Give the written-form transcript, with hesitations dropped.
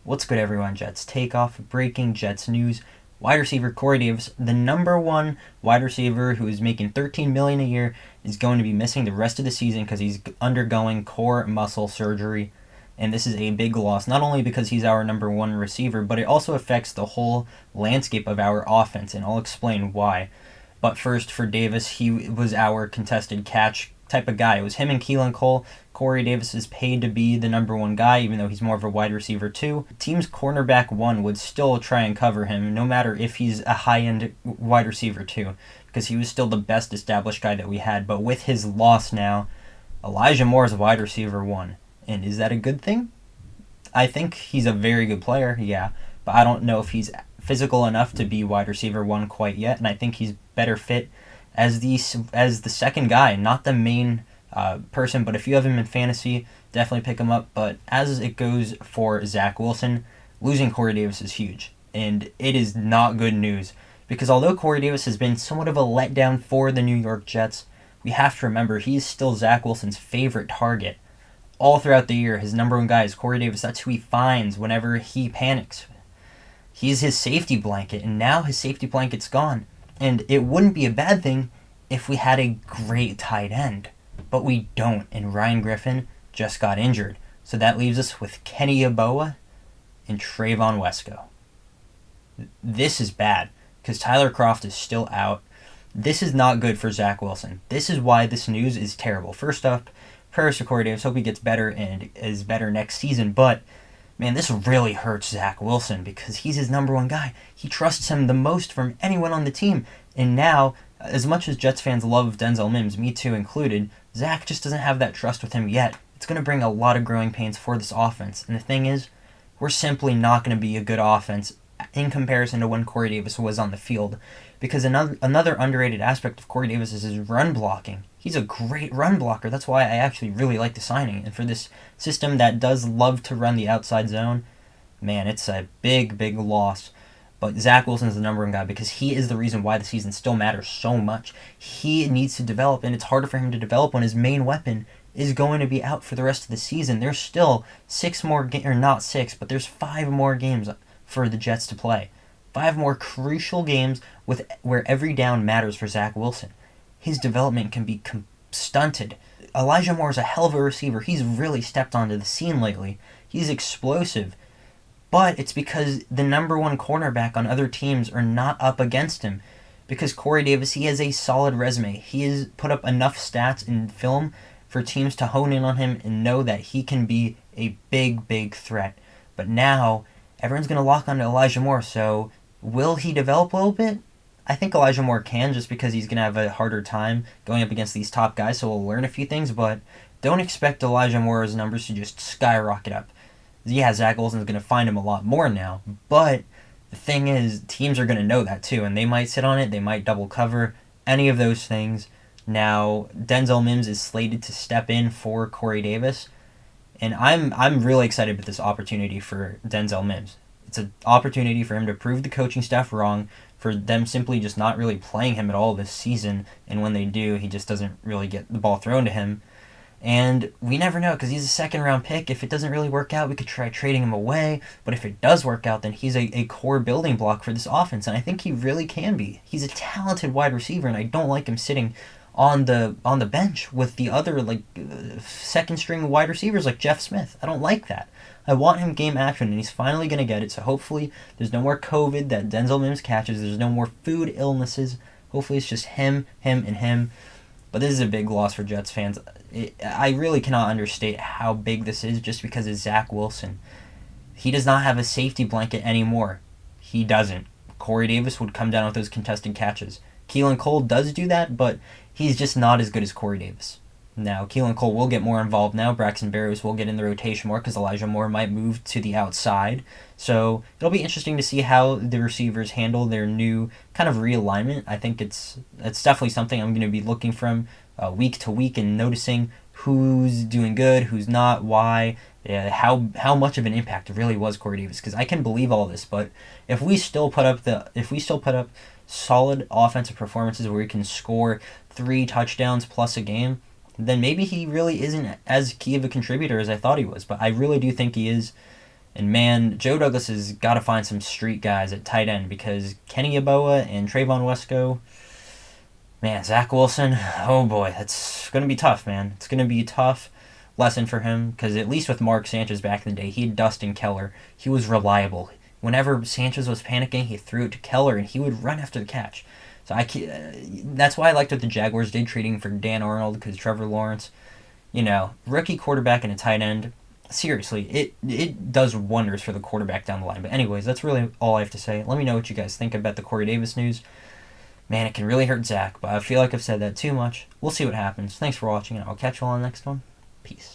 What's good, everyone? Jets Takeoff, breaking Jets news. Wide receiver Corey Davis, the number one wide receiver who is making $13 million a year, is going to be missing the rest of the season because he's undergoing core muscle surgery. And this is a big loss, not only because he's our number one receiver, but it also affects the whole landscape of our offense, and I'll explain why. But first, for Davis, he was our contested catch type of guy. It was him and Keelan Cole. Corey Davis is paid to be the number one guy, even though he's more of a wide receiver too. Team's cornerback one would still try and cover him, no matter if he's a high-end wide receiver too, because he was still the best established guy that we had. But with his loss now, Elijah Moore is a wide receiver one. And is that a good thing? I think he's a very good player, yeah, but I don't know if he's physical enough to be wide receiver one quite yet, and I think he's better fit as the second guy, not the main person. But if you have him in fantasy, definitely pick him up. But as it goes for Zach Wilson, losing Corey Davis is huge, and it is not good news, because although Corey Davis has been somewhat of a letdown for the New York Jets, we have to remember he's still Zach Wilson's favorite target. All throughout the year, his number one guy is Corey Davis. That's who he finds whenever he panics. He's his safety blanket, and now his safety blanket's gone. And it wouldn't be a bad thing if we had a great tight end. But we don't, and Ryan Griffin just got injured. So that leaves us with Kenny Yeboah and Trayvon Wesco. This is bad, because Tyler Kroft is still out. This is not good for Zach Wilson. This is why this news is terrible. First up, prayers to Corey Davis. Hope he gets better and is better next season. But, man, this really hurts Zach Wilson because he's his number one guy. He trusts him the most from anyone on the team. And now, as much as Jets fans love Denzel Mims, me too included, Zach just doesn't have that trust with him yet. It's going to bring a lot of growing pains for this offense. And the thing is, we're simply not going to be a good offense in comparison to when Corey Davis was on the field. Because another underrated aspect of Corey Davis is his run blocking. He's a great run blocker. That's why I actually really like the signing. And for this system that does love to run the outside zone, man, it's a big, big loss. But Zach Wilson is the number one guy because he is the reason why the season still matters so much. He needs to develop, and it's harder for him to develop when his main weapon is going to be out for the rest of the season. There's still 6 more games, or not 6, but there's 5 more games for the Jets to play. 5 more crucial games where every down matters for Zach Wilson. His development can be stunted. Elijah Moore is a hell of a receiver. He's really stepped onto the scene lately. He's explosive. But it's because the number one cornerback on other teams are not up against him. Because Corey Davis, he has a solid resume. He has put up enough stats in film for teams to hone in on him and know that he can be a big, big threat. But now, everyone's going to lock on to Elijah Moore, so will he develop a little bit? I think Elijah Moore can, just because he's going to have a harder time going up against these top guys, so we'll learn a few things, but don't expect Elijah Moore's numbers to just skyrocket up. Yeah, Zach Wilson's going to find him a lot more now, but the thing is, teams are going to know that too, and they might sit on it, they might double cover, any of those things. Now, Denzel Mims is slated to step in for Corey Davis, and I'm really excited with this opportunity for Denzel Mims. It's an opportunity for him to prove the coaching staff wrong, for them simply just not really playing him at all this season, and when they do, he just doesn't really get the ball thrown to him. And we never know, because he's a second-round pick. If it doesn't really work out, we could try trading him away, but if it does work out, then he's a core building block for this offense, and I think he really can be. He's a talented wide receiver, and I don't like him sitting on the bench with the other second-string wide receivers like Jeff Smith. I don't like that. I want him game action, and he's finally going to get it, so hopefully there's no more COVID that Denzel Mims catches. There's no more food illnesses. Hopefully it's just him, and him. But this is a big loss for Jets fans. I really cannot understate how big this is just because of Zach Wilson. He does not have a safety blanket anymore. He doesn't. Corey Davis would come down with those contested catches. Keelan Cole does do that, but he's just not as good as Corey Davis. Now, Keelan Cole will get more involved now. Braxton Berrios will get in the rotation more because Elijah Moore might move to the outside. So it'll be interesting to see how the receivers handle their new kind of realignment. I think it's definitely something I'm going to be looking from week to week and noticing who's doing good, who's not, why, how much of an impact it really was Corey Davis. Because I can believe all this, but if we still put up solid offensive performances where we can score 3 touchdowns plus a game, then maybe he really isn't as key of a contributor as I thought he was. But I really do think he is. And man, Joe Douglas has got to find some street guys at tight end because Kenny Yeboah and Trayvon Wesco, man, Zach Wilson, oh boy, that's going to be tough, man. It's going to be a tough lesson for him because at least with Mark Sanchez back in the day, he had Dustin Keller. He was reliable. Whenever Sanchez was panicking, he threw it to Keller and he would run after the catch. So that's why I liked what the Jaguars did trading for Dan Arnold because Trevor Lawrence, rookie quarterback and a tight end. Seriously, it does wonders for the quarterback down the line. But anyways, that's really all I have to say. Let me know what you guys think about the Corey Davis news. Man, it can really hurt Zach, but I feel like I've said that too much. We'll see what happens. Thanks for watching, and I'll catch you all on the next one. Peace.